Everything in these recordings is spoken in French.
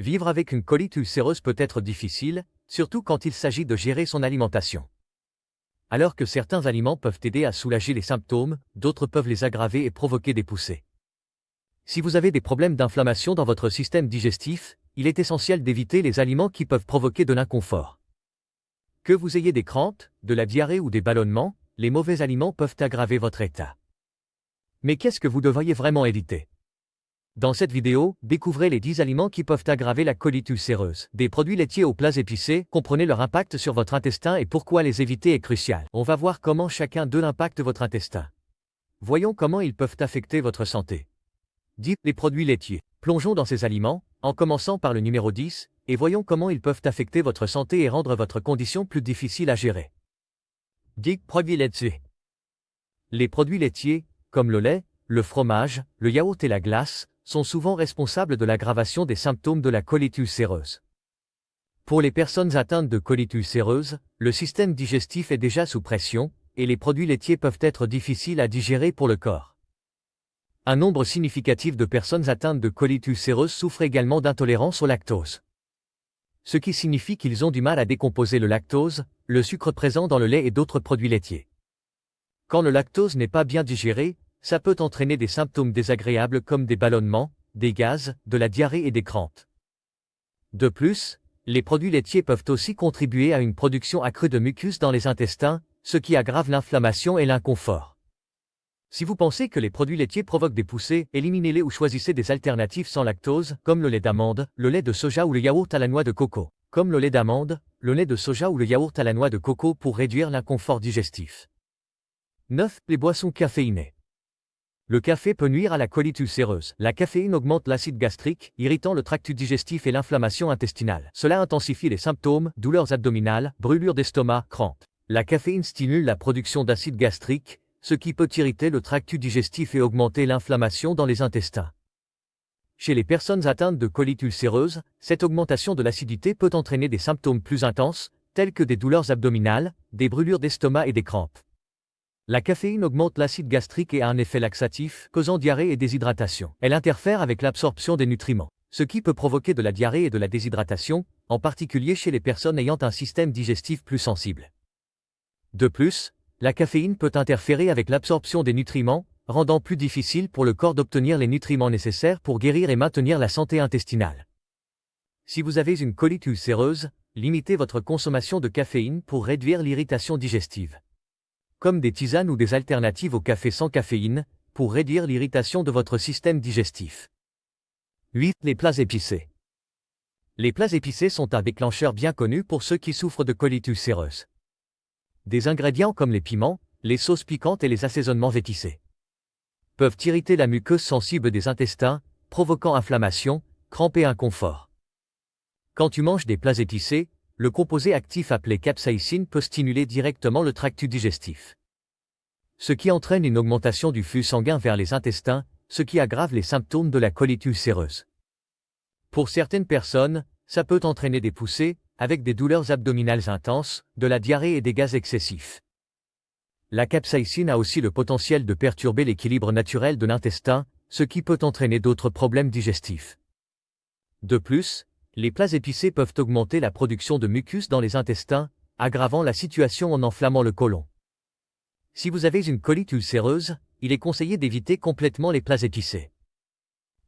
Vivre avec une colite ulcéreuse peut être difficile, surtout quand il s'agit de gérer son alimentation. Alors que certains aliments peuvent aider à soulager les symptômes, d'autres peuvent les aggraver et provoquer des poussées. Si vous avez des problèmes d'inflammation dans votre système digestif, il est essentiel d'éviter les aliments qui peuvent provoquer de l'inconfort. Que vous ayez des crampes, de la diarrhée ou des ballonnements, les mauvais aliments peuvent aggraver votre état. Mais qu'est-ce que vous devriez vraiment éviter? Dans cette vidéo, découvrez les 10 aliments qui peuvent aggraver la colite ulcéreuse. Des produits laitiers aux plats épicés, comprenez leur impact sur votre intestin et pourquoi les éviter est crucial. On va voir comment chacun d'eux impacte votre intestin. Voyons comment ils peuvent affecter votre santé. 10. Les produits laitiers. Plongeons dans ces aliments, en commençant par le numéro 10, et voyons comment ils peuvent affecter votre santé et rendre votre condition plus difficile à gérer. 10. Produits laitiers. Les produits laitiers, comme le lait, le fromage, le yaourt et la glace, sont souvent responsables de l'aggravation des symptômes de la colite ulcéreuse. Pour les personnes atteintes de colite ulcéreuse, le système digestif est déjà sous pression, et les produits laitiers peuvent être difficiles à digérer pour le corps. Un nombre significatif de personnes atteintes de colite ulcéreuse souffrent également d'intolérance au lactose. Ce qui signifie qu'ils ont du mal à décomposer le lactose, le sucre présent dans le lait et d'autres produits laitiers. Quand le lactose n'est pas bien digéré, ça peut entraîner des symptômes désagréables comme des ballonnements, des gaz, de la diarrhée et des crampes. De plus, les produits laitiers peuvent aussi contribuer à une production accrue de mucus dans les intestins, ce qui aggrave l'inflammation et l'inconfort. Si vous pensez que les produits laitiers provoquent des poussées, éliminez-les ou choisissez des alternatives sans lactose, comme le lait d'amande, le lait de soja ou le yaourt à la noix de coco. Comme le lait d'amande, le lait de soja ou le yaourt à la noix de coco pour réduire l'inconfort digestif. 9. Les boissons caféinées. Le café peut nuire à la colite ulcéreuse. La caféine augmente l'acide gastrique, irritant le tract digestif et l'inflammation intestinale. Cela intensifie les symptômes, douleurs abdominales, brûlures d'estomac, crampes. La caféine stimule la production d'acide gastrique, ce qui peut irriter le tract digestif et augmenter l'inflammation dans les intestins. Chez les personnes atteintes de colite ulcéreuse, cette augmentation de l'acidité peut entraîner des symptômes plus intenses, tels que des douleurs abdominales, des brûlures d'estomac et des crampes. La caféine augmente l'acide gastrique et a un effet laxatif, causant diarrhée et déshydratation. Elle interfère avec l'absorption des nutriments, ce qui peut provoquer de la diarrhée et de la déshydratation, en particulier chez les personnes ayant un système digestif plus sensible. De plus, la caféine peut interférer avec l'absorption des nutriments, rendant plus difficile pour le corps d'obtenir les nutriments nécessaires pour guérir et maintenir la santé intestinale. Si vous avez une colite ulcéreuse, limitez votre consommation de caféine pour réduire l'irritation digestive. Comme des tisanes ou des alternatives au café sans caféine, pour réduire l'irritation de votre système digestif. 8. Les plats épicés. Les plats épicés sont un déclencheur bien connu pour ceux qui souffrent de colite ulcéreuse. Des ingrédients comme les piments, les sauces piquantes et les assaisonnements épicés peuvent irriter la muqueuse sensible des intestins, provoquant inflammation, crampes et inconfort. Quand tu manges des plats épicés, le composé actif appelé capsaïcine peut stimuler directement le tract digestif, ce qui entraîne une augmentation du flux sanguin vers les intestins, ce qui aggrave les symptômes de la colite ulcéreuse. Pour certaines personnes, ça peut entraîner des poussées, avec des douleurs abdominales intenses, de la diarrhée et des gaz excessifs. La capsaïcine a aussi le potentiel de perturber l'équilibre naturel de l'intestin, ce qui peut entraîner d'autres problèmes digestifs. De plus, les plats épicés peuvent augmenter la production de mucus dans les intestins, aggravant la situation en enflammant le côlon. Si vous avez une colite ulcéreuse, il est conseillé d'éviter complètement les plats épicés.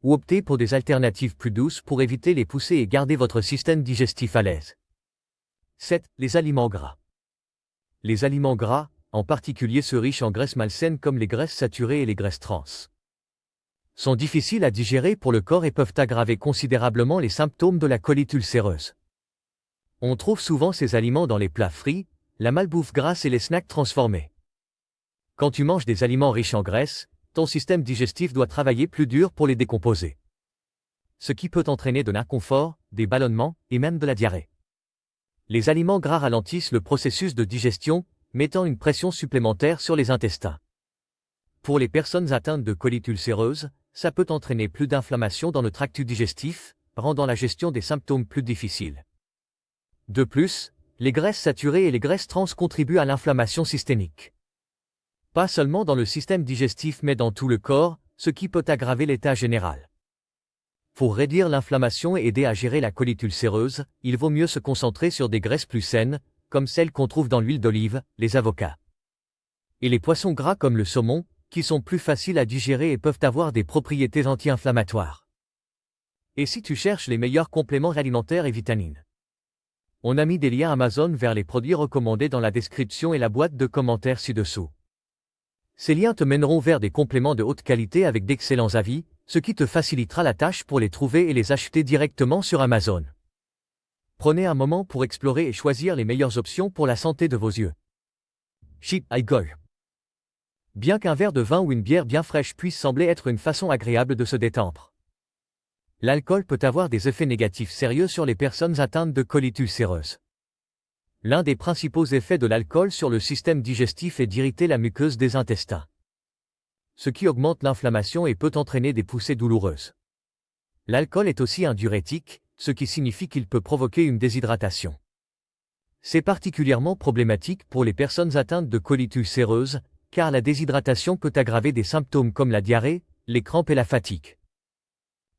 Ou opter pour des alternatives plus douces pour éviter les poussées et garder votre système digestif à l'aise. 7. Les aliments gras. Les aliments gras, en particulier ceux riches en graisses malsaines comme les graisses saturées et les graisses trans, sont difficiles à digérer pour le corps et peuvent aggraver considérablement les symptômes de la colite ulcéreuse. On trouve souvent ces aliments dans les plats frits, la malbouffe grasse et les snacks transformés. Quand tu manges des aliments riches en graisse, ton système digestif doit travailler plus dur pour les décomposer, ce qui peut entraîner de l'inconfort, des ballonnements et même de la diarrhée. Les aliments gras ralentissent le processus de digestion, mettant une pression supplémentaire sur les intestins. Pour les personnes atteintes de colite ulcéreuse, ça peut entraîner plus d'inflammation dans le tract digestif, rendant la gestion des symptômes plus difficile. De plus, les graisses saturées et les graisses trans contribuent à l'inflammation systémique. Pas seulement dans le système digestif mais dans tout le corps, ce qui peut aggraver l'état général. Pour réduire l'inflammation et aider à gérer la colite ulcéreuse, il vaut mieux se concentrer sur des graisses plus saines, comme celles qu'on trouve dans l'huile d'olive, les avocats. Et les poissons gras comme le saumon, qui sont plus faciles à digérer et peuvent avoir des propriétés anti-inflammatoires. Et si tu cherches les meilleurs compléments alimentaires et vitamines? On a mis des liens Amazon vers les produits recommandés dans la description et la boîte de commentaires ci-dessous. Ces liens te mèneront vers des compléments de haute qualité avec d'excellents avis, ce qui te facilitera la tâche pour les trouver et les acheter directement sur Amazon. Prenez un moment pour explorer et choisir les meilleures options pour la santé de vos yeux. Cheap Alcohol. Bien qu'un verre de vin ou une bière bien fraîche puisse sembler être une façon agréable de se détendre, l'alcool peut avoir des effets négatifs sérieux sur les personnes atteintes de colite ulcéreuse. L'un des principaux effets de l'alcool sur le système digestif est d'irriter la muqueuse des intestins, ce qui augmente l'inflammation et peut entraîner des poussées douloureuses. L'alcool est aussi un diurétique, ce qui signifie qu'il peut provoquer une déshydratation. C'est particulièrement problématique pour les personnes atteintes de colite ulcéreuse, car la déshydratation peut aggraver des symptômes comme la diarrhée, les crampes et la fatigue.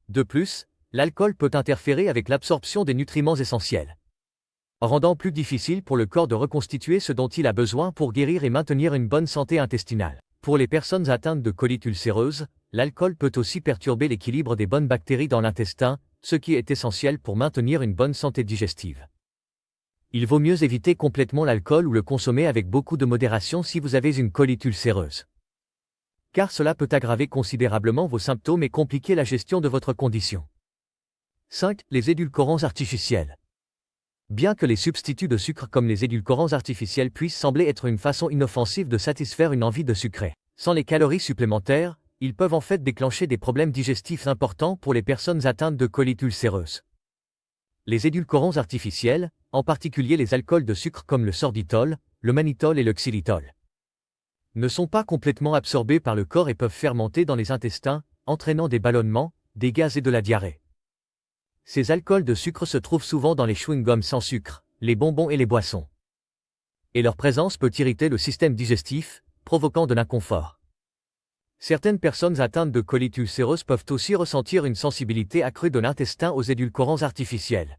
De plus, l'alcool peut interférer avec l'absorption des nutriments essentiels, rendant plus difficile pour le corps de reconstituer ce dont il a besoin pour guérir et maintenir une bonne santé intestinale. Pour les personnes atteintes de colite ulcéreuse, l'alcool peut aussi perturber l'équilibre des bonnes bactéries dans l'intestin, ce qui est essentiel pour maintenir une bonne santé digestive. Il vaut mieux éviter complètement l'alcool ou le consommer avec beaucoup de modération si vous avez une colite ulcéreuse, car cela peut aggraver considérablement vos symptômes et compliquer la gestion de votre condition. 5. Les édulcorants artificiels. Bien que les substituts de sucre comme les édulcorants artificiels puissent sembler être une façon inoffensive de satisfaire une envie de sucré, sans les calories supplémentaires, ils peuvent en fait déclencher des problèmes digestifs importants pour les personnes atteintes de colite ulcéreuse. Les édulcorants artificiels, en particulier les alcools de sucre comme le sorbitol, le mannitol et le xylitol, ne sont pas complètement absorbés par le corps et peuvent fermenter dans les intestins, entraînant des ballonnements, des gaz et de la diarrhée. Ces alcools de sucre se trouvent souvent dans les chewing-gums sans sucre, les bonbons et les boissons. Et leur présence peut irriter le système digestif, provoquant de l'inconfort. Certaines personnes atteintes de colite ulcéreuse peuvent aussi ressentir une sensibilité accrue de l'intestin aux édulcorants artificiels,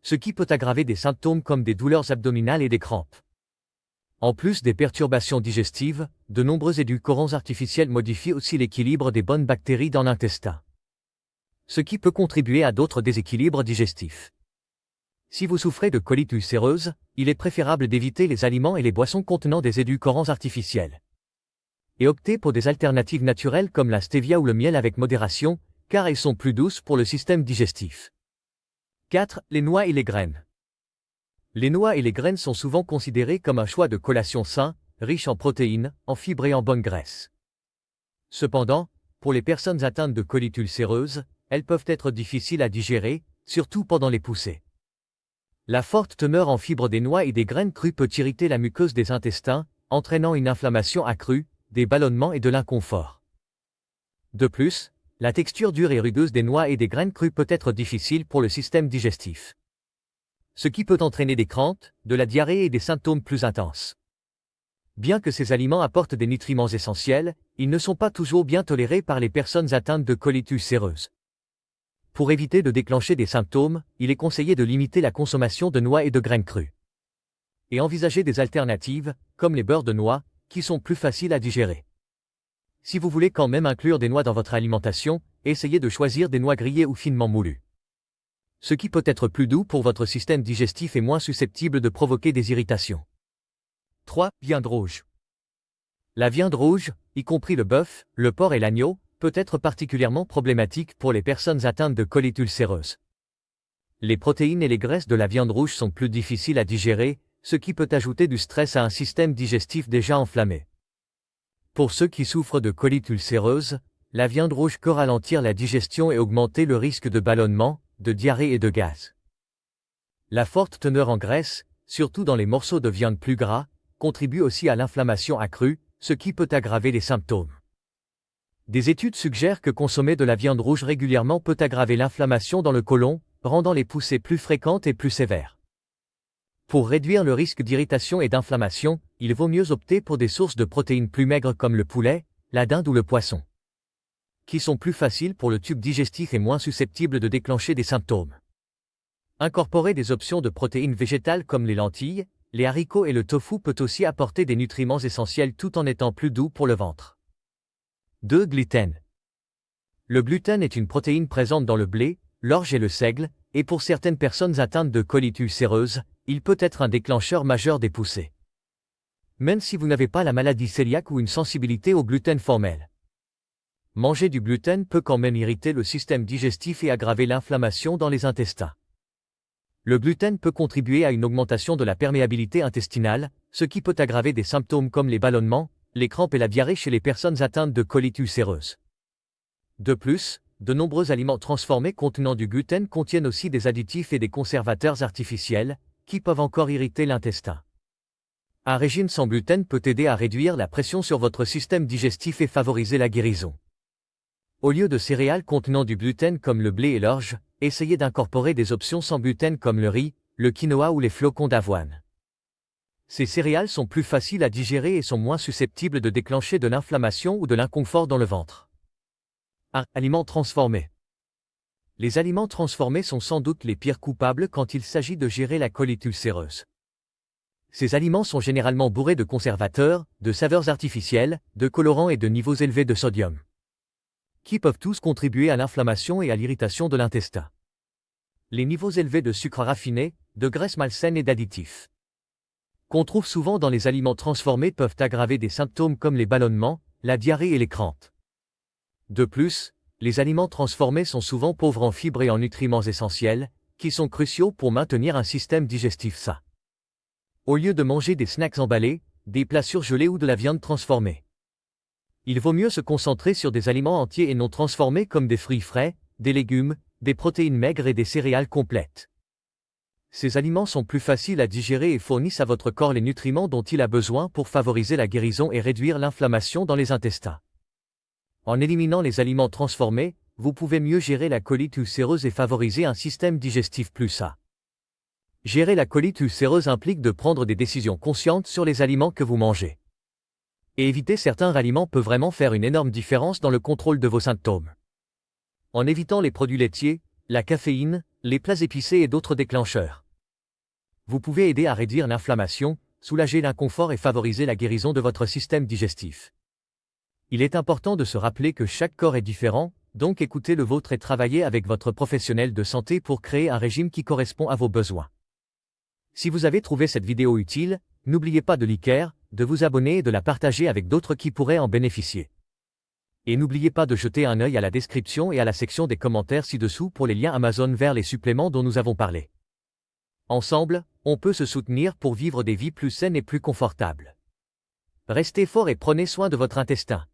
ce qui peut aggraver des symptômes comme des douleurs abdominales et des crampes. En plus des perturbations digestives, de nombreux édulcorants artificiels modifient aussi l'équilibre des bonnes bactéries dans l'intestin, ce qui peut contribuer à d'autres déséquilibres digestifs. Si vous souffrez de colite ulcéreuse, il est préférable d'éviter les aliments et les boissons contenant des édulcorants artificiels, et opter pour des alternatives naturelles comme la stevia ou le miel avec modération, car elles sont plus douces pour le système digestif. 4. Les noix et les graines. Les noix et les graines sont souvent considérées comme un choix de collation sain, riche en protéines, en fibres et en bonnes graisses. Cependant, pour les personnes atteintes de colite ulcéreuse, elles peuvent être difficiles à digérer, surtout pendant les poussées. La forte teneur en fibres des noix et des graines crues peut irriter la muqueuse des intestins, entraînant une inflammation accrue, des ballonnements et de l'inconfort. De plus, la texture dure et rugueuse des noix et des graines crues peut être difficile pour le système digestif, ce qui peut entraîner des crampes, de la diarrhée et des symptômes plus intenses. Bien que ces aliments apportent des nutriments essentiels, ils ne sont pas toujours bien tolérés par les personnes atteintes de colite ulcéreuse. Pour éviter de déclencher des symptômes, il est conseillé de limiter la consommation de noix et de graines crues, et envisager des alternatives, comme les beurres de noix, qui sont plus faciles à digérer. Si vous voulez quand même inclure des noix dans votre alimentation, essayez de choisir des noix grillées ou finement moulues, ce qui peut être plus doux pour votre système digestif et moins susceptible de provoquer des irritations. 3. Viande rouge. La viande rouge, y compris le bœuf, le porc et l'agneau, peut être particulièrement problématique pour les personnes atteintes de colite ulcéreuse. Les protéines et les graisses de la viande rouge sont plus difficiles à digérer, ce qui peut ajouter du stress à un système digestif déjà enflammé. Pour ceux qui souffrent de colite ulcéreuse, la viande rouge peut ralentir la digestion et augmenter le risque de ballonnement, de diarrhée et de gaz. La forte teneur en graisse, surtout dans les morceaux de viande plus gras, contribue aussi à l'inflammation accrue, ce qui peut aggraver les symptômes. Des études suggèrent que consommer de la viande rouge régulièrement peut aggraver l'inflammation dans le côlon, rendant les poussées plus fréquentes et plus sévères. Pour réduire le risque d'irritation et d'inflammation, il vaut mieux opter pour des sources de protéines plus maigres comme le poulet, la dinde ou le poisson. qui sont plus faciles pour le tube digestif et moins susceptibles de déclencher des symptômes. Incorporer des options de protéines végétales comme les lentilles, les haricots et le tofu peut aussi apporter des nutriments essentiels tout en étant plus doux pour le ventre. 2. Gluten. Le gluten est une protéine présente dans le blé, l'orge et le seigle, et pour certaines personnes atteintes de colite ulcéreuse, il peut être un déclencheur majeur des poussées. Même si vous n'avez pas la maladie cœliaque ou une sensibilité au gluten formelle. Manger du gluten peut quand même irriter le système digestif et aggraver l'inflammation dans les intestins. Le gluten peut contribuer à une augmentation de la perméabilité intestinale, ce qui peut aggraver des symptômes comme les ballonnements, les crampes et la diarrhée chez les personnes atteintes de colite ulcéreuse. De plus, de nombreux aliments transformés contenant du gluten contiennent aussi des additifs et des conservateurs artificiels, qui peuvent encore irriter l'intestin. Un régime sans gluten peut aider à réduire la pression sur votre système digestif et favoriser la guérison. Au lieu de céréales contenant du gluten comme le blé et l'orge, essayez d'incorporer des options sans gluten comme le riz, le quinoa ou les flocons d'avoine. Ces céréales sont plus faciles à digérer et sont moins susceptibles de déclencher de l'inflammation ou de l'inconfort dans le ventre. Aliments transformés. Les aliments transformés sont sans doute les pires coupables quand il s'agit de gérer la colite ulcéreuse. Ces aliments sont généralement bourrés de conservateurs, de saveurs artificielles, de colorants et de niveaux élevés de sodium, qui peuvent tous contribuer à l'inflammation et à l'irritation de l'intestin. Les niveaux élevés de sucre raffiné, de graisses malsaines et d'additifs, qu'on trouve souvent dans les aliments transformés peuvent aggraver des symptômes comme les ballonnements, la diarrhée et les crampes. De plus, les aliments transformés sont souvent pauvres en fibres et en nutriments essentiels, qui sont cruciaux pour maintenir un système digestif sain. Au lieu de manger des snacks emballés, des plats surgelés ou de la viande transformée, il vaut mieux se concentrer sur des aliments entiers et non transformés comme des fruits frais, des légumes, des protéines maigres et des céréales complètes. Ces aliments sont plus faciles à digérer et fournissent à votre corps les nutriments dont il a besoin pour favoriser la guérison et réduire l'inflammation dans les intestins. En éliminant les aliments transformés, vous pouvez mieux gérer la colite ulcéreuse et favoriser un système digestif plus sain. Gérer la colite ulcéreuse implique de prendre des décisions conscientes sur les aliments que vous mangez. Et éviter certains aliments peut vraiment faire une énorme différence dans le contrôle de vos symptômes. En évitant les produits laitiers, la caféine, les plats épicés et d'autres déclencheurs, vous pouvez aider à réduire l'inflammation, soulager l'inconfort et favoriser la guérison de votre système digestif. Il est important de se rappeler que chaque corps est différent, donc écoutez le vôtre et travaillez avec votre professionnel de santé pour créer un régime qui correspond à vos besoins. Si vous avez trouvé cette vidéo utile, n'oubliez pas de liker, de vous abonner et de la partager avec d'autres qui pourraient en bénéficier. Et n'oubliez pas de jeter un œil à la description et à la section des commentaires ci-dessous pour les liens Amazon vers les suppléments dont nous avons parlé. Ensemble, on peut se soutenir pour vivre des vies plus saines et plus confortables. Restez forts et prenez soin de votre intestin.